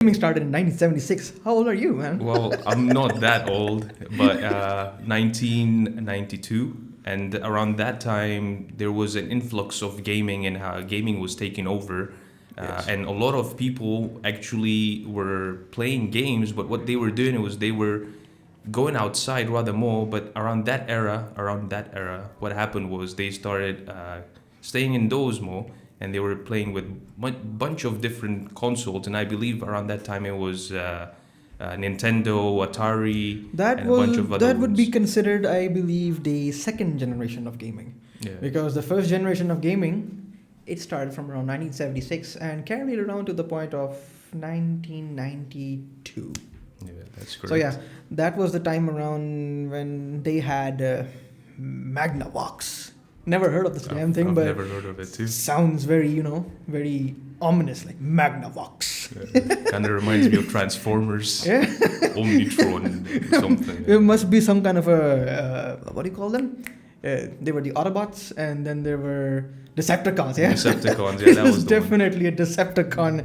Gaming started in 1976. How old are you, man? Well, I'm not that old, but 1992, and around that time there was an influx of gaming and how gaming was taking over. Yes. And a lot of people actually were playing games, but what they were doing was they were going outside rather more. But around that era, what happened was they started staying indoors more, and they were playing with bunch of different consoles. And I believe around that time it was Nintendo, Atari, That and a bunch was of other that would be ones. considered, I believe, the second generation of gaming. Yeah. Because the first generation of gaming, it started from around 1976 and carried around to the point of 1992. Yeah, that's correct. So yeah, that was the time around when they had Magnavox. Never heard of this damn thing, I've but never heard of it too. sounds very, very ominous, like Magnavox. Kind of reminds me of Transformers, Yeah. Omnitron, something. It must be some kind of a what do you call them? They were the Autobots, and then there were Decepticons. Yeah, Decepticons, yeah, that was the one. definitely a Decepticon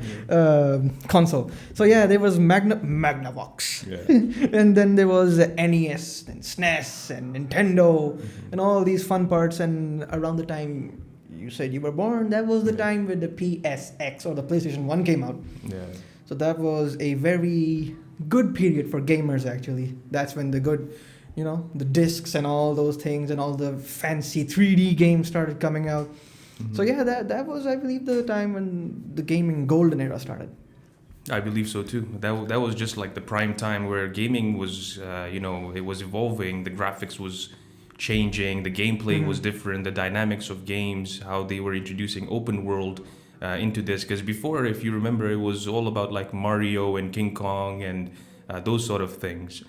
console. So yeah, there was Magnavox, Yeah. and then there was NES, and SNES, and Nintendo, and all these fun parts. And around the time you said you were born, that was the Yeah. time when the PSX or the PlayStation 1 came out. Yeah. So that was a very good period for gamers, actually. That's when the good, the discs and all those things and all the fancy 3D games started coming out. So yeah, that was, I believe, the time when the gaming golden era started. I believe so too. That was just like the prime time where gaming was, it was evolving. The graphics was changing. The gameplay was different. The dynamics of games, how they were introducing open world into this. Because before, if you remember, it was all about like Mario and King Kong and those sort of things.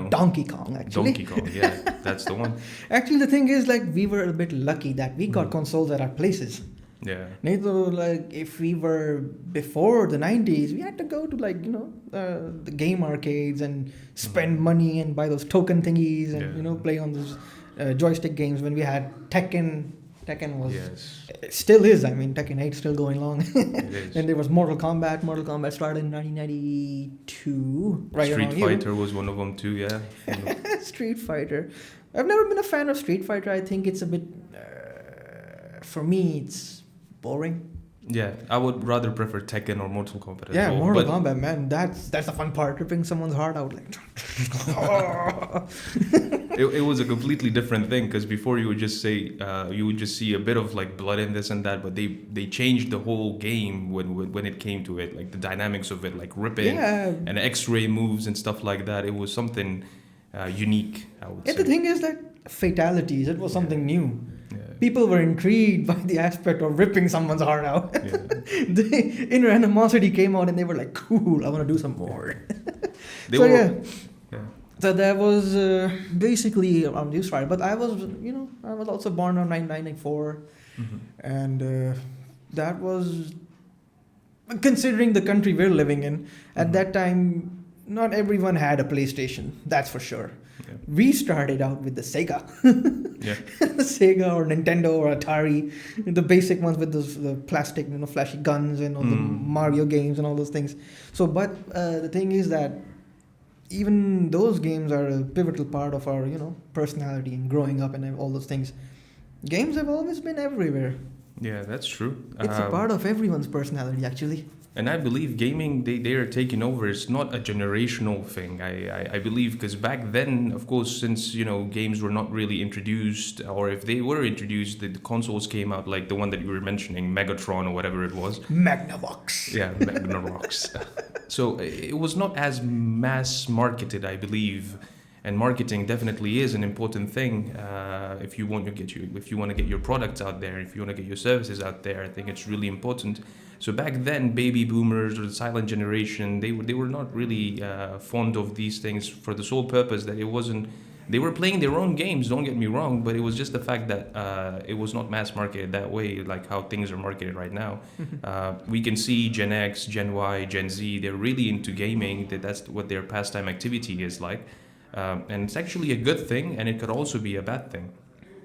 Donkey Kong, actually. Donkey Kong, yeah, that's the one. Actually, the thing is, like, we were a bit lucky that we got consoles at our places. Yeah. Like, if we were before the 90s, we had to go to, like, the game arcades and spend money and buy those token thingies and, play on those joystick games when we had Tekken. Tekken was... Yes. It still is. I mean, Tekken 8 still going long. It is. Then there was Mortal Kombat. Mortal Kombat started in 1992. Right Street around Fighter was one of them too, yeah. Street Fighter. I've never been a fan of Street Fighter. I think it's a bit... for me, it's boring. Yeah, I would rather prefer Tekken or Mortal Kombat as Yeah, well. Mortal Kombat, man. That's the fun part. Ripping someone's heart out. Like... It was a completely different thing because before you would just say you would just see a bit of like blood in this and that, but they changed the whole game when it came to it, like the dynamics of it, like ripping and X-ray moves and stuff like that. It was something unique, I would say. The thing is that fatalities, it was something new. Yeah. People were intrigued by the aspect of ripping someone's heart out. Yeah. The inner animosity came out and they were like, cool, I want to do some more. Yeah. So that was basically around this time. But I was also born on 1994. And that was, considering the country we're living in, at that time, not everyone had a PlayStation. That's for sure. Yeah. We started out with the Sega. Yeah. The Sega or Nintendo or Atari, the basic ones with those the plastic, flashy guns and all the Mario games and all those things. So, but the thing is that even those games are a pivotal part of our, personality and growing up and all those things. Games have always been everywhere. Yeah, that's true. It's a part of everyone's personality, actually. And I believe gaming, they are taking over. It's not a generational thing. I believe because back then, of course, since, games were not really introduced, or if they were introduced, the consoles came out like the one that you were mentioning, Megatron or whatever it was. Magnavox. Yeah, Magnavox. So it was not as mass marketed, I believe. And marketing definitely is an important thing if you want to get your products out there, if you want to get your services out there. I think it's really important. So back then, baby boomers or the silent generation, they were not really fond of these things for the sole purpose that it wasn't. They were playing their own games. Don't get me wrong, but it was just the fact that it was not mass marketed that way, like how things are marketed right now. We can see Gen X, Gen Y, Gen Z. They're really into gaming. That's what their pastime activity is like. And it's actually a good thing, and it could also be a bad thing.